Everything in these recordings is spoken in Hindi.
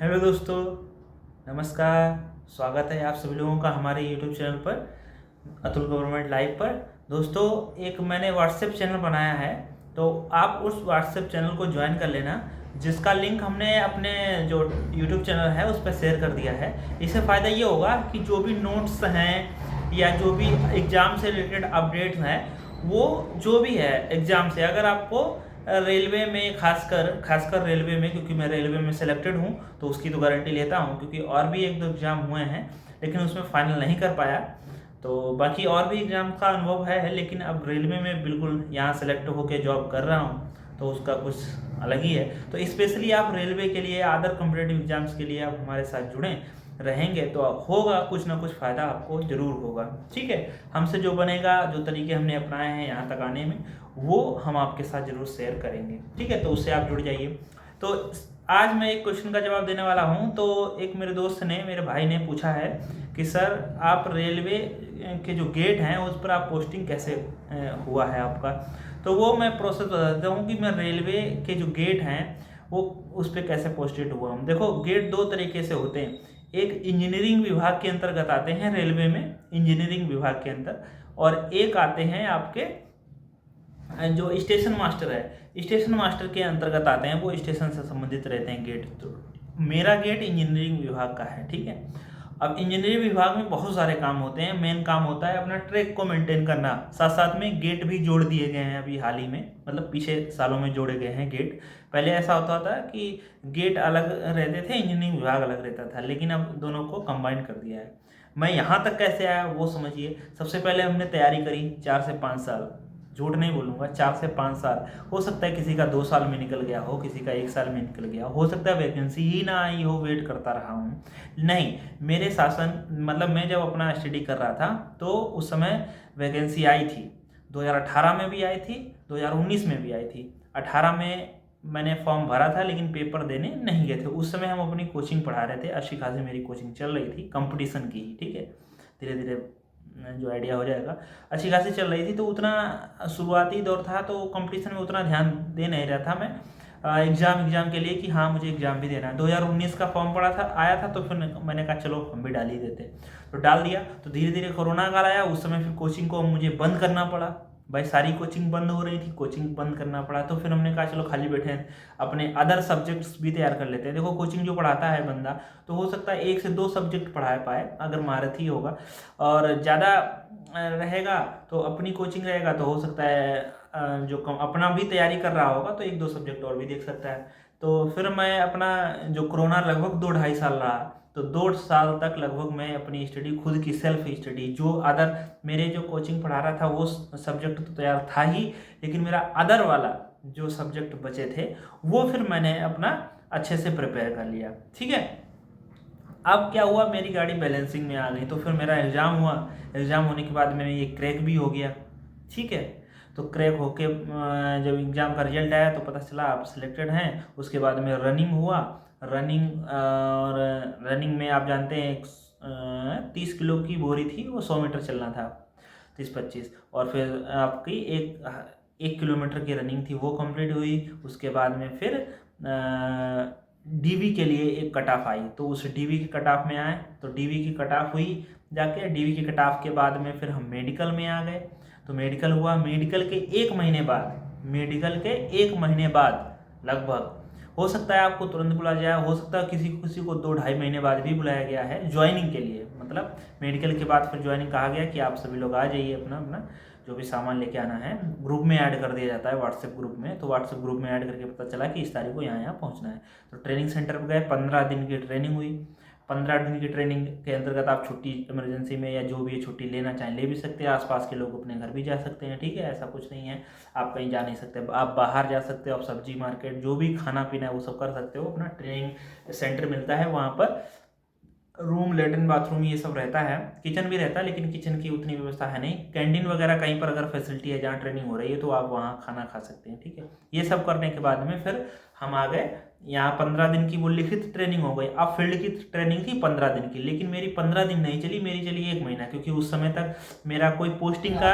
हेलो दोस्तों, नमस्कार। स्वागत है आप सभी लोगों का हमारे यूट्यूब चैनल पर अतुल गवर्नमेंट लाइव पर। दोस्तों, एक मैंने व्हाट्सएप चैनल बनाया है, तो आप उस व्हाट्सएप चैनल को ज्वाइन कर लेना, जिसका लिंक हमने अपने जो यूट्यूब चैनल है उस पर शेयर कर दिया है। इससे फ़ायदा ये होगा कि जो भी नोट्स हैं या जो भी एग्ज़ाम से रिलेटेड अपडेट्स हैं, वो जो भी है एग्ज़ाम से, अगर आपको रेलवे में खासकर रेलवे में, क्योंकि मैं रेलवे में सिलेक्टेड हूँ तो उसकी तो गारंटी लेता हूँ, क्योंकि और भी एक दो एग्ज़ाम हुए हैं लेकिन उसमें फाइनल नहीं कर पाया। तो बाकी और भी एग्ज़ाम का अनुभव है, लेकिन अब रेलवे में बिल्कुल यहाँ सेलेक्ट होकर जॉब कर रहा हूँ, तो उसका कुछ अलग ही है। तो स्पेशली आप रेलवे के लिए, अदर कॉम्पिटिटिव एग्जाम्स के लिए आप हमारे साथ जुड़ें रहेंगे तो होगा कुछ ना कुछ फ़ायदा आपको ज़रूर होगा। ठीक है, हमसे जो बनेगा, जो तरीके हमने अपनाए हैं यहाँ तक आने में, वो हम आपके साथ ज़रूर शेयर करेंगे। ठीक है, तो उससे आप जुड़ जाइए। तो आज मैं एक क्वेश्चन का जवाब देने वाला हूँ। तो एक मेरे दोस्त ने, मेरे भाई ने पूछा है कि सर, आप रेलवे के जो गेट हैं उस पर आप पोस्टिंग कैसे हुआ है आपका। तो वो मैं प्रोसेस बता देता हूँ कि मैं रेलवे के जो गेट हैं वो उस पर कैसे पोस्टेड हुआ हूँ। देखो, गेट दो तरीके से होते हैं। एक इंजीनियरिंग विभाग के अंतर्गत आते हैं रेलवे में, इंजीनियरिंग विभाग के अंदर, और एक आते हैं आपके जो स्टेशन मास्टर है, स्टेशन मास्टर के अंतर्गत आते हैं, वो स्टेशन से संबंधित रहते हैं गेट। तो मेरा गेट इंजीनियरिंग विभाग का है। ठीक है, अब इंजीनियरिंग विभाग में बहुत सारे काम होते हैं। मेन काम होता है अपना ट्रैक को मेंटेन करना, साथ साथ में गेट भी जोड़ दिए गए हैं अभी हाल ही में, मतलब पीछे सालों में जोड़े गए हैं गेट। पहले ऐसा होता था कि गेट अलग रहते थे, इंजीनियरिंग विभाग अलग रहता था, लेकिन अब दोनों को कंबाइन कर दिया है। मैं यहाँ तक कैसे आया वो समझिए। सबसे पहले हमने तैयारी करी 4 से 5 साल, झूठ नहीं बोलूँगा, 4 से 5 साल। हो सकता है किसी का 2 साल में निकल गया हो, किसी का 1 साल में निकल गया हो सकता है वैकेंसी ही ना आई हो, वेट करता रहा हूँ। नहीं, मेरे शासन, मतलब मैं जब अपना स्टडी कर रहा था तो उस समय वैकेंसी आई थी। 2018 में भी आई थी, 2019 में भी आई थी। 18 में मैंने फॉर्म भरा था लेकिन पेपर देने नहीं गए थे। उस समय हम अपनी कोचिंग पढ़ा रहे थे, अच्छी खासी मेरी कोचिंग चल रही थी, कंपटीशन की ही। ठीक है, धीरे धीरे जो आइडिया हो जाएगा। अच्छी खासी चल रही थी, तो उतना शुरुआती दौर था तो कंपटीशन में उतना ध्यान दे नहीं रहा था मैं एग्ज़ाम के लिए कि हाँ मुझे एग्ज़ाम भी देना है। 2019 का फॉर्म पड़ा था, आया था, तो फिर मैंने कहा चलो हम भी डाल ही देते, तो डाल दिया। तो धीरे धीरे कोरोना काल आया, उस समय फिर कोचिंग को मुझे बंद करना पड़ा। भाई सारी कोचिंग बंद हो रही थी, कोचिंग बंद करना पड़ा। तो फिर हमने कहा चलो खाली बैठे हैं, अपने अदर सब्जेक्ट्स भी तैयार कर लेते हैं। देखो, कोचिंग जो पढ़ाता है बंदा, तो हो सकता है 1 से 2 सब्जेक्ट पढ़ा पाए अगर महारथी होगा, और ज़्यादा रहेगा तो अपनी कोचिंग रहेगा तो हो सकता है जो अपना भी तैयारी कर रहा होगा तो 1-2 सब्जेक्ट और भी देख सकता है। तो फिर मैं अपना जो कोरोना लगभग 2-2.5 साल रहा, तो 2 साल तक लगभग मैं अपनी स्टडी, खुद की सेल्फ स्टडी, जो अदर मेरे जो कोचिंग पढ़ा रहा था वो सब्जेक्ट तो तैयार था ही, लेकिन मेरा अदर वाला जो सब्जेक्ट बचे थे वो फिर मैंने अपना अच्छे से प्रिपेयर कर लिया। ठीक है, अब क्या हुआ, मेरी गाड़ी बैलेंसिंग में आ गई, तो फिर मेरा एग्ज़ाम हुआ। एग्ज़ाम होने के बाद मैंने ये क्रैक भी हो गया। ठीक है, तो क्रैक होके जब एग्ज़ाम का रिजल्ट आया तो पता चला आप सिलेक्टेड हैं। उसके बाद में रनिंग हुआ। और रनिंग में आप जानते हैं 30 किलो की बोरी थी, वो 100 मीटर चलना था, 30-25, और फिर आपकी 1 किलोमीटर की रनिंग थी, वो कंप्लीट हुई। उसके बाद में फिर डीवी के लिए एक कट ऑफ आई, तो उस डीवी की कट ऑफ में आए, तो डीवी की कट ऑफ हुई जाके। डीवी की कट ऑफ के बाद में फिर हम मेडिकल में आ गए, तो मेडिकल हुआ। मेडिकल के 1 महीने बाद लगभग, हो सकता है आपको तुरंत बुलाया जाए, हो सकता है किसी को 2-2.5 महीने बाद भी बुलाया गया है ज्वाइनिंग के लिए। मतलब मेडिकल के बाद फिर ज्वाइनिंग कहा गया कि आप सभी लोग आ जाइए, अपना अपना जो भी सामान लेके आना है। ग्रुप में ऐड कर दिया जाता है, व्हाट्सएप ग्रुप में। तो व्हाट्सएप ग्रुप में ऐड करके पता चला कि इस तारीख को यहाँ पहुँचना है। तो ट्रेनिंग सेंटर पर गए, 15 दिन की ट्रेनिंग हुई। 15 दिन की ट्रेनिंग के अंतर्गत आप छुट्टी इमरजेंसी में या जो भी छुट्टी लेना चाहें ले भी सकते हैं। आसपास के लोग अपने घर भी जा सकते हैं। ठीक है, ऐसा कुछ नहीं है आप कहीं जा नहीं सकते, आप बाहर जा सकते हो, आप सब्जी मार्केट जो भी खाना पीना है वो सब कर सकते हो। अपना ट्रेनिंग सेंटर मिलता है, वहाँ पर रूम, लेटरिन, बाथरूम ये सब रहता है। किचन भी रहता है, लेकिन किचन की उतनी व्यवस्था है नहीं। कैंटीन वगैरह कहीं पर अगर फैसिलिटी है जहाँ ट्रेनिंग हो रही है तो आप वहाँ खाना खा सकते हैं। ठीक है, ये सब करने के बाद में फिर हम आ गए यहाँ 15 दिन की वो लिखित ट्रेनिंग हो गई। अब फील्ड की ट्रेनिंग थी 15 दिन की, लेकिन मेरी 15 दिन नहीं चली, मेरी चली 1 महीना, क्योंकि उस समय तक मेरा कोई पोस्टिंग का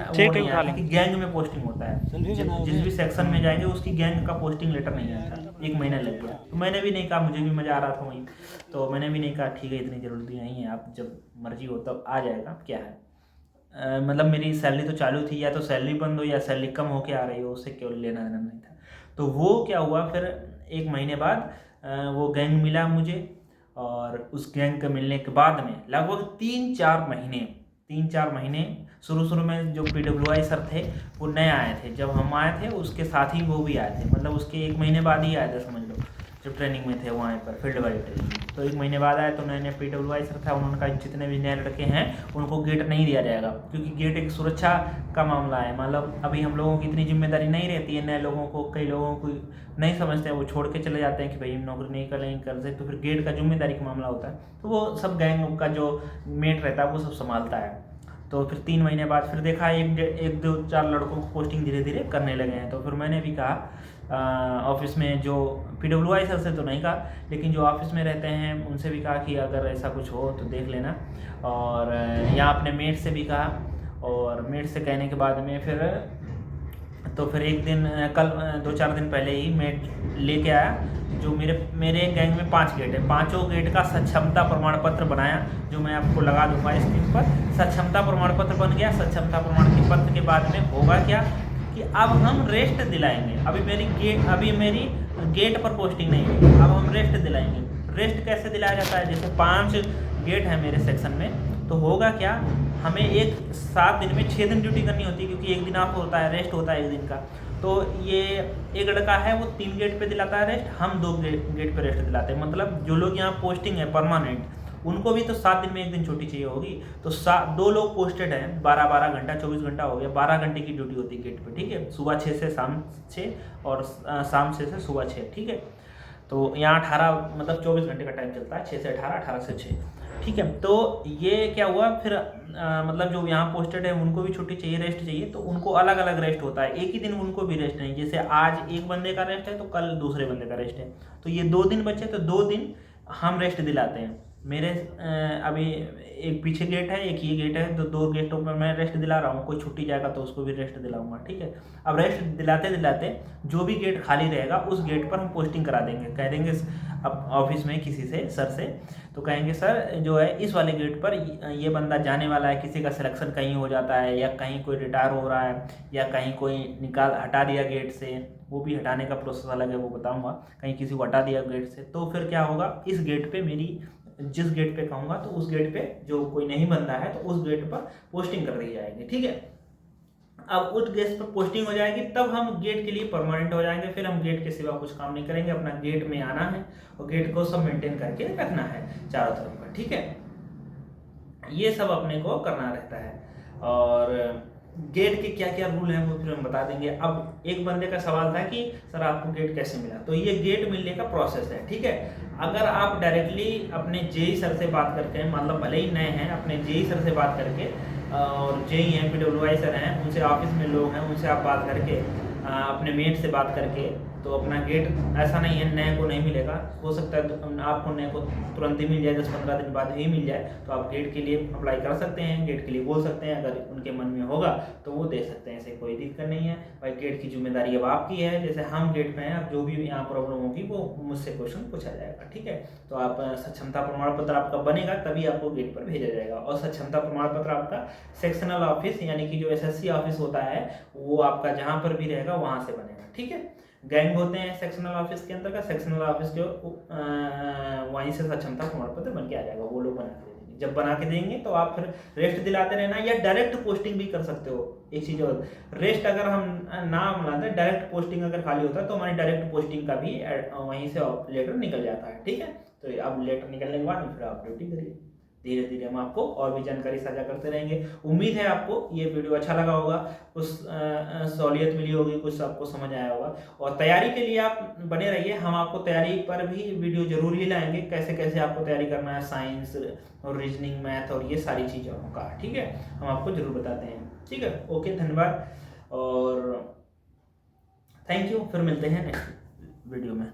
वो नहीं आया था कि गैंग में पोस्टिंग होता है। जिस भी सेक्शन में जाएंगे उसकी गैंग का पोस्टिंग लेटर नहीं आया था, 1 महीना लग गया। तो मैंने भी नहीं कहा, मुझे भी मज़ा आ रहा था वहीं, तो मैंने भी नहीं कहा ठीक है इतनी ज़रूरत नहीं है, आप जब मर्जी हो तब आ जाएगा, क्या है। मतलब मेरी सैलरी तो चालू थी, या तो सैलरी बंद हो या सैलरी कम होके आ रही हो, उससे केवल लेना देना नहीं था। तो वो क्या हुआ फिर 1 महीने बाद वो गैंग मिला मुझे, और उस गैंग के मिलने के बाद में लगभग 3-4 महीने शुरू में जो PWI सर थे वो नए आए थे, जब हम आए थे उसके साथ ही वो भी आए थे, मतलब उसके 1 महीने बाद ही आए थे समझ लो, जब ट्रेनिंग में थे वहाँ पर फील्ड वाली ट्रेनिंग। तो 1 महीने बाद आए तो नए PWI सर था, उन्होंने कहा जितने भी नए लड़के हैं उनको गेट नहीं दिया जाएगा, क्योंकि गेट एक सुरक्षा का मामला है। मतलब अभी हम लोगों की इतनी जिम्मेदारी नहीं रहती है, नए लोगों को, कई लोगों को नहीं समझते हैं, वो छोड़ के चले जाते हैं कि भाई नौकरी नहीं करेंगे कर सकते, तो फिर गेट का जिम्मेदारी का मामला होता है, तो वो सब गैंग का जो मेट रहता है वो सब संभालता है। तो फिर 3 महीने बाद फिर देखा 1-2-4 लड़कों को पोस्टिंग धीरे धीरे करने लगे हैं। तो फिर मैंने भी कहा ऑफिस में जो PWI सर से तो नहीं कहा, लेकिन जो ऑफिस में रहते हैं उनसे भी कहा कि अगर ऐसा कुछ हो तो देख लेना, और यहाँ अपने मेट से भी कहा, और मेट से कहने के बाद में फिर एक दिन कल 2-4 दिन पहले ही मेट लेके आया, जो मेरे गैंग में 5 गेट है, 5 गेट का सक्षमता प्रमाण पत्र बनाया, जो मैं आपको लगा दूंगा स्क्रीन पर। सक्षमता प्रमाण पत्र बन गया। सक्षमता प्रमाण पत्र के बाद में होगा क्या कि अब हम रेस्ट दिलाएंगे। अभी मेरी गेट पर पोस्टिंग नहीं हुई, अब हम रेस्ट दिलाएंगे। रेस्ट कैसे दिलाया जाता है, जैसे 5 गेट है मेरे सेक्शन में, तो होगा क्या, हमें 7 दिन में 6 दिन ड्यूटी करनी होती है, क्योंकि 1 दिन ऑफ होता है, रेस्ट होता है 1 दिन का। तो ये एक लड़का है वो 3 गेट पे दिलाता है रेस्ट, हम 2 गेट पे रेस्ट दिलाते हैं। मतलब जो लोग यहाँ पोस्टिंग है परमानेंट, उनको भी तो 7 दिन में 1 दिन छुट्टी चाहिए होगी। तो 2 लोग पोस्टेड हैं, 12-12 घंटा, 24 घंटा हो गया, 12 घंटे की ड्यूटी होती है गेट पे, ठीक है। सुबह 6 से शाम 6 और शाम 6 से सुबह 6, ठीक है। तो यहाँ 18 मतलब 24 घंटे का टाइम चलता है, 6 से 18, 18 से 6, ठीक है। तो ये क्या हुआ फिर मतलब जो यहाँ पोस्टेड है उनको भी छुट्टी चाहिए, रेस्ट चाहिए, तो उनको अलग अलग रेस्ट होता है। एक ही दिन उनको भी रेस्ट नहीं, जैसे आज एक बंदे का रेस्ट है तो कल दूसरे बंदे का रेस्ट है, तो ये 2 दिन बचे, तो 2 दिन हम रेस्ट दिलाते हैं। मेरे अभी एक पीछे गेट है, एक ये गेट है, तो 2 गेटों पर मैं रेस्ट दिला रहा हूँ। कोई छुट्टी जाएगा तो उसको भी रेस्ट दिलाऊंगा, ठीक है। अब रेस्ट दिलाते दिलाते जो भी गेट खाली रहेगा उस गेट पर हम पोस्टिंग करा देंगे, कह देंगे अब ऑफिस में किसी से सर से, तो कहेंगे सर जो है इस वाले गेट पर ये बंदा जाने वाला है, किसी का सिलेक्शन कहीं हो जाता है, या कहीं कोई रिटायर हो रहा है, या कहीं कोई हटा दिया गेट से, वो भी हटाने का प्रोसेस अलग है, वो बताऊंगा। कहीं किसी को हटा दिया गेट से, तो फिर क्या होगा, इस गेट पे जिस गेट पे कहूँगा तो उस गेट पे जो कोई नहीं बनता है तो उस गेट पर पोस्टिंग कर दी जाएगी, ठीक है। अब उस गेट पर पोस्टिंग हो जाएगी, तब हम गेट के लिए परमानेंट हो जाएंगे। फिर हम गेट के सिवा कुछ काम नहीं करेंगे, अपना गेट में आना है और गेट को सब मेंटेन करके रखना है चारों तरफ पर, ठीक है। ये सब अपने को करना रहता है। और गेट के क्या क्या रूल हैं वो फिर हम बता देंगे। अब एक बंदे का सवाल था कि सर आपको गेट कैसे मिला, तो ये गेट मिलने का प्रोसेस है, ठीक है। अगर आप डायरेक्टली अपने जेई सर से बात करके, मतलब भले ही नए हैं, अपने जेई सर से बात करके, और जेई हैं, PWI सर हैं, उनसे ऑफिस में लोग हैं, उनसे आप बात करके, अपने मेट से बात करके, तो अपना गेट ऐसा नहीं है नए को नहीं मिलेगा, हो सकता है तो आपको नए को तुरंत ही मिल जाए, 10-15 दिन बाद ही मिल जाए, तो आप गेट के लिए अप्लाई कर सकते हैं, गेट के लिए बोल सकते हैं। अगर उनके मन में होगा तो वो दे सकते हैं, ऐसे कोई दिक्कत नहीं है भाई। गेट की जिम्मेदारी अब आपकी है, जैसे हम गेट पे हैं, अब जो भी यहाँ प्रॉब्लम होगी वो मुझसे क्वेश्चन पूछा जाएगा, ठीक है। तो आप सक्षमता प्रमाण पत्र आपका बनेगा तभी आपको गेट पर भेजा जाएगा, और सक्षमता प्रमाण पत्र आपका सेक्शनल ऑफिस यानी कि जो SSC ऑफिस होता है वो आपका जहाँ पर भी रहेगा वहाँ से बनेगा, ठीक है। गैंग होते हैं सेक्शनल ऑफिस के अंदर का, सेक्शनल ऑफिस के वहीं से सक्षमता प्रमाण पत्र बन के आ जाएगा, वो लोग बना के देंगे। जब बना के देंगे तो आप फिर रेस्ट दिलाते रहना, या डायरेक्ट पोस्टिंग भी कर सकते हो। एक चीज़ और, रेस्ट अगर हम ना मिलाते, डायरेक्ट पोस्टिंग अगर खाली होता है तो हमारी डायरेक्ट पोस्टिंग का भी वहीं से लेटर निकल जाता है, ठीक है। तो अब लेटर निकलने के बाद फिर आप ड्यूटी करिए। धीरे धीरे हम आपको और भी जानकारी साझा करते रहेंगे। उम्मीद है आपको ये वीडियो अच्छा लगा होगा, कुछ सहूलियत मिली होगी, कुछ आपको समझ आया होगा। और तैयारी के लिए आप बने रहिए, हम आपको तैयारी पर भी वीडियो जरूर ही लाएंगे, कैसे कैसे आपको तैयारी करना है, साइंस और रीजनिंग, मैथ और ये सारी चीज़ों का, ठीक है, हम आपको जरूर बताते हैं, ठीक है। ओके, धन्यवाद और थैंक यू। फिर मिलते हैं नेक्स्ट वीडियो में।